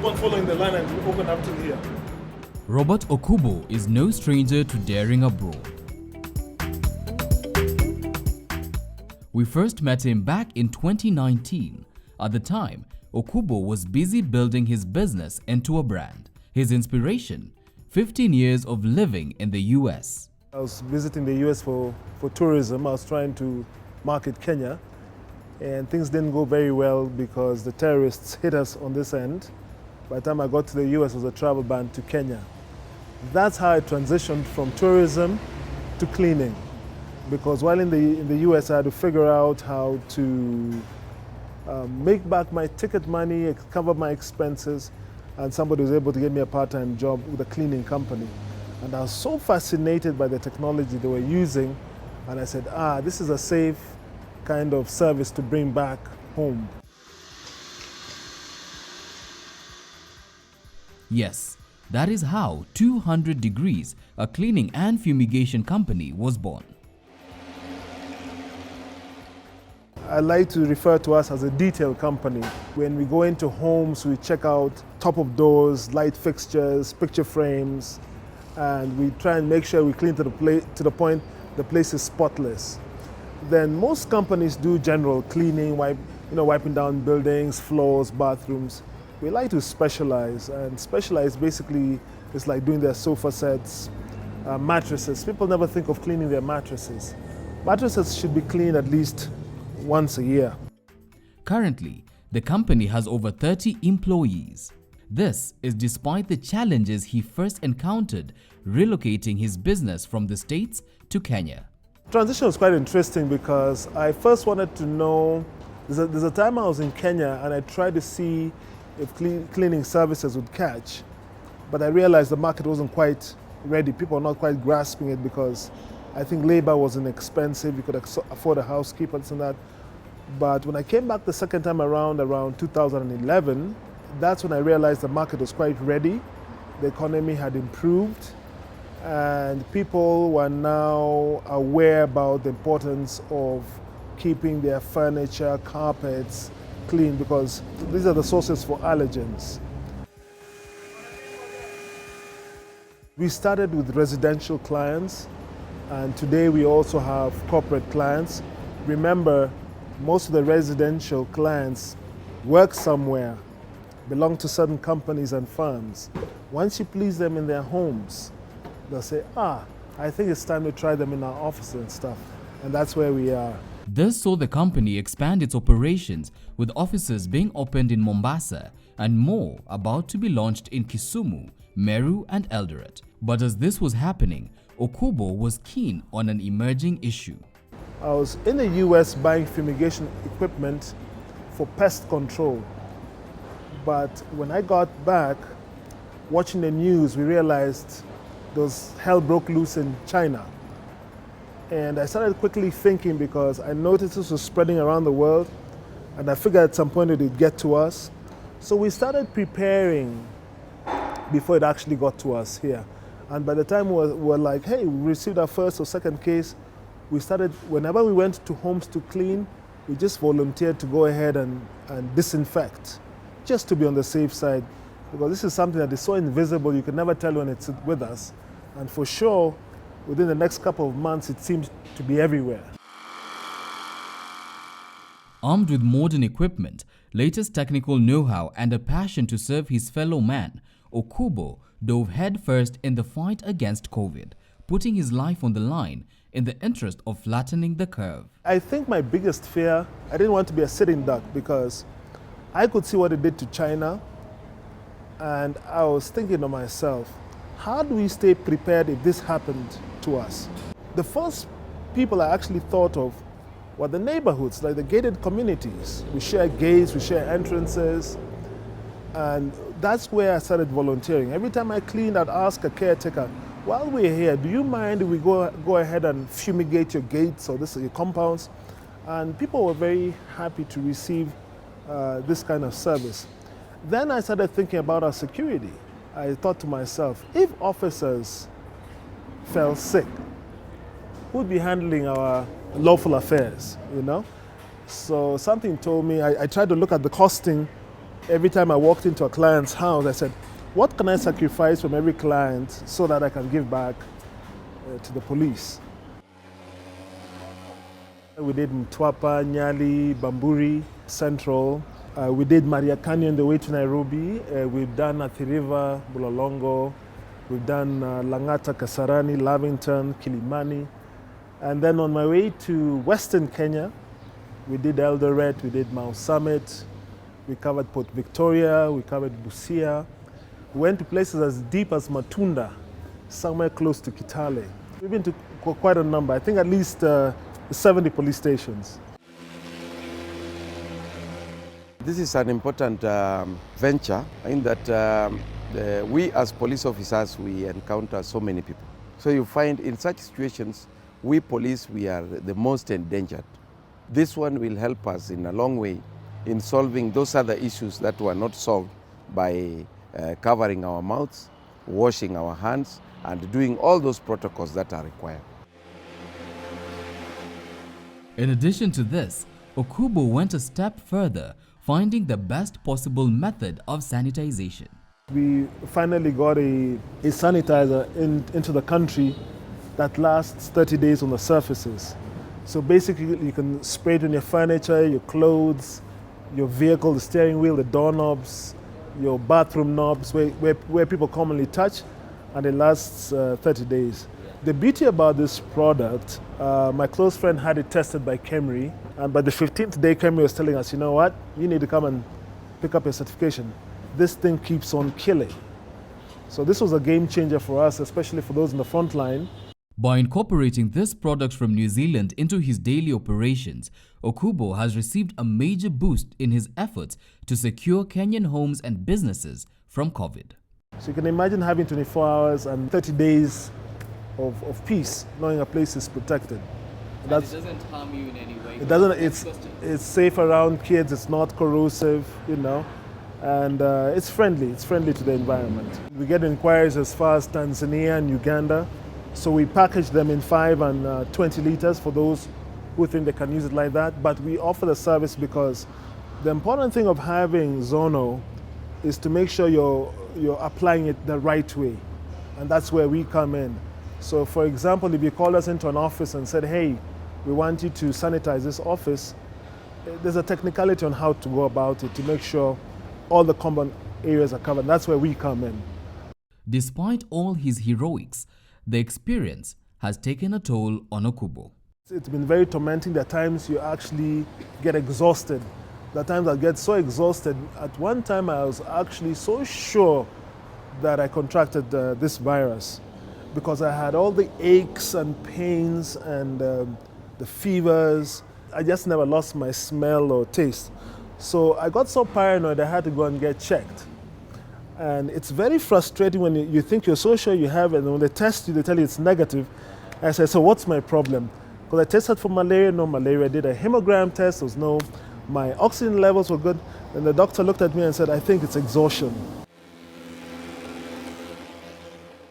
on following the line and we open up to here. Robert Okubo is no stranger to daring abroad. We first met him back in 2019. At the time, Okubo was busy building his business into a brand. His inspiration, 15 years of living in the US. I was visiting the US for tourism. I was trying to market Kenya, and things didn't go very well because the terrorists hit us on this end. By the time I got to the US, it was a travel ban to Kenya. That's how I transitioned from tourism to cleaning. Because while in the US, I had to figure out how to make back my ticket money, cover my expenses, and somebody was able to get me a part-time job with a cleaning company. And I was so fascinated by the technology they were using, and I said, this is a safe kind of service to bring back home. Yes, that is how 200 Degrees, a cleaning and fumigation company, was born. I like to refer to us as a detail company. When we go into homes, we check out top of doors, light fixtures, picture frames, and we try and make sure we clean to the point the place is spotless. Then most companies do general cleaning, wiping down buildings, floors, bathrooms. We like to specialize, and specialize basically is like doing their sofa sets, mattresses. People never think of cleaning their mattresses. Mattresses should be cleaned at least once a year. Currently, the company has over 30 employees. This is despite the challenges he first encountered relocating his business from the States to Kenya. Transition was quite interesting because I first wanted to know, there's a time I was in Kenya and I tried to see if cleaning services would catch, but I realized the market wasn't quite ready. People were not quite grasping it because I think labor wasn't expensive, you could afford a housekeeper and that. But when I came back the second time around 2011, that's when I realized the market was quite ready. The economy had improved, and people were now aware about the importance of keeping their furniture, carpets clean, because these are the sources for allergens. We started with residential clients, and today we also have corporate clients. Remember, most of the residential clients work somewhere, belong to certain companies and firms. Once you please them in their homes, they'll say, I think it's time to try them in our office and stuff. And that's where we are. This saw the company expand its operations, with offices being opened in Mombasa and more about to be launched in Kisumu, Meru and Eldoret. But as this was happening, Okubo was keen on an emerging issue. I was in the US buying fumigation equipment for pest control. But when I got back, watching the news, we realized hell broke loose in China. And I started quickly thinking, because I noticed this was spreading around the world, and I figured at some point it would get to us. So we started preparing before it actually got to us here. And by the time we were like, hey, we received our first or second case, we started, whenever we went to homes to clean, we just volunteered to go ahead and disinfect, just to be on the safe side. Because this is something that is so invisible, you can never tell when it's with us. And for sure, within the next couple of months, it seems to be everywhere. Armed with modern equipment, latest technical know-how and a passion to serve his fellow man, Okubo dove headfirst in the fight against COVID, putting his life on the line in the interest of flattening the curve. I think my biggest fear, I didn't want to be a sitting duck, because I could see what it did to China, and I was thinking to myself, how do we stay prepared if this happened to us? The first people I actually thought of were the neighborhoods, like the gated communities. We share gates, we share entrances, and that's where I started volunteering. Every time I cleaned, I'd ask a caretaker, while we're here, do you mind if we go ahead and fumigate your gates or your compounds? And people were very happy to receive this kind of service. Then I started thinking about our security. I thought to myself, if officers fell sick, who'd be handling our lawful affairs, So something told me, I tried to look at the costing Every time I walked into a client's house, I said, what can I sacrifice from every client so that I can give back to the police? We did Mtwapa, Nyali, Bamburi, Central. We did Maria Canyon the way to Nairobi. We've done Athi River, Bulolongo. We've done Langata, Kasarani, Lavington, Kilimani. And then on my way to Western Kenya, we did Eldoret, we did Mau Summit, we covered Port Victoria, we covered Busia. We went to places as deep as Matunda, somewhere close to Kitale. We've been to quite a number, I think at least 70 police stations. This is an important venture in that we as police officers, we encounter so many people. So you find in such situations, we police, we are the most endangered. This one will help us in a long way in solving those other issues that were not solved by covering our mouths, washing our hands, and doing all those protocols that are required. In addition to this, Okubo went a step further, finding the best possible method of sanitization. We finally got a sanitizer into the country that lasts 30 days on the surfaces. So basically you can spray it on your furniture, your clothes, your vehicle, the steering wheel, the doorknobs, your bathroom knobs, where people commonly touch, and it lasts 30 days. The beauty about this product, my close friend had it tested by Kemri, and by the 15th day Kemri was telling us, you know what, you need to come and pick up your certification. This thing keeps on killing. So this was a game changer for us, especially for those in the front line. By incorporating this product from New Zealand into his daily operations, Okubo has received a major boost in his efforts to secure Kenyan homes and businesses from COVID. So you can imagine having 24 hours and 30 days of peace, knowing a place is protected. And it doesn't harm you in any way. It doesn't. It's safe around kids. It's not corrosive, you know, and it's friendly. It's friendly to the environment. We get inquiries as far as Tanzania and Uganda, so we package them in 5 and 20 liters for those who think they can use it like that. But we offer the service because the important thing of having Zono is to make sure you're applying it the right way, and that's where we come in. So, for example, if you call us into an office and said, hey, we want you to sanitize this office, there's a technicality on how to go about it to make sure all the common areas are covered. That's where we come in. Despite all his heroics, the experience has taken a toll on Okubo. It's been very tormenting. There are times you actually get exhausted. There are times I get so exhausted. At one time, I was actually so sure that I contracted this virus because I had all the aches and pains and the fevers. I just never lost my smell or taste. So I got so paranoid I had to go and get checked. And it's very frustrating when you think you're so sure you have it, and when they test you, they tell you it's negative. I said, so what's my problem? Because I tested for malaria, no malaria. I did a hemogram test, there was no. My oxygen levels were good. And the doctor looked at me and said, I think it's exhaustion.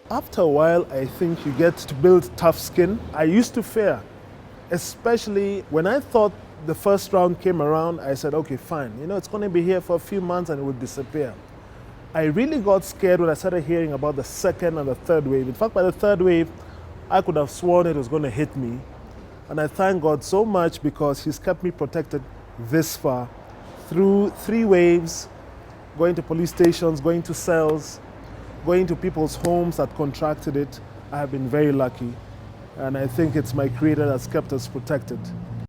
After a while, I think you get to build tough skin. I used to fear, especially when I thought the first round came around, I said, okay, fine. You know, it's going to be here for a few months and it would disappear. I really got scared when I started hearing about the second and the third wave. In fact, by the third wave, I could have sworn it was going to hit me. And I thank God so much because He's kept me protected this far. Through 3 waves, going to police stations, going to cells, going to people's homes that contracted it, I have been very lucky. And I think it's my Creator that's kept us protected.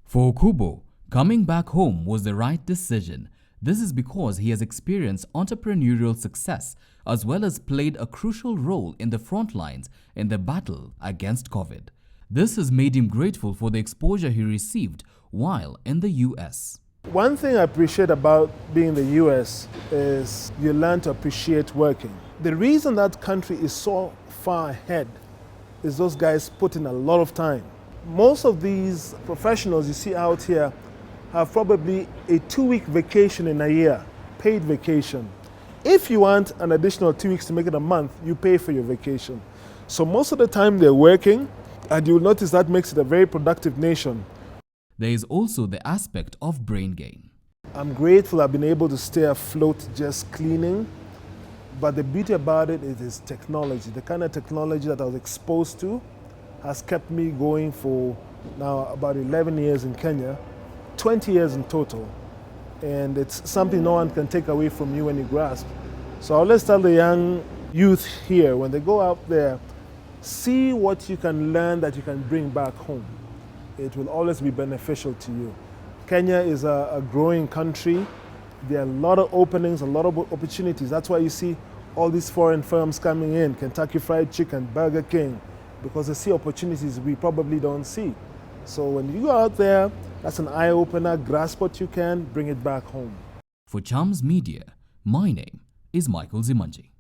For Okubo, coming back home was the right decision. This is because he has experienced entrepreneurial success as well as played a crucial role in the front lines in the battle against COVID. This has made him grateful for the exposure he received while in the US. One thing I appreciate about being in the US is you learn to appreciate working. The reason that country is so far ahead is those guys put in a lot of time. Most of these professionals you see out here have probably a 2-week vacation in a year, paid vacation. If you want an additional 2 weeks to make it a month, you pay for your vacation. So most of the time they're working, and you'll notice that makes it a very productive nation. There is also the aspect of brain gain. I'm grateful I've been able to stay afloat just cleaning, but the beauty about it is technology. The kind of technology that I was exposed to has kept me going for now about 11 years in Kenya, 20 years in total. And it's something no one can take away from you when you grasp. So I always tell the young youth here, when they go out there, see what you can learn that you can bring back home. It will always be beneficial to you. Kenya is a growing country. There are a lot of openings, a lot of opportunities. That's why you see all these foreign firms coming in, Kentucky Fried Chicken, Burger King, because they see opportunities we probably don't see. So when you go out there, that's an eye-opener. Grasp what you can, bring it back home. For Chams Media, my name is Michael Zimanji.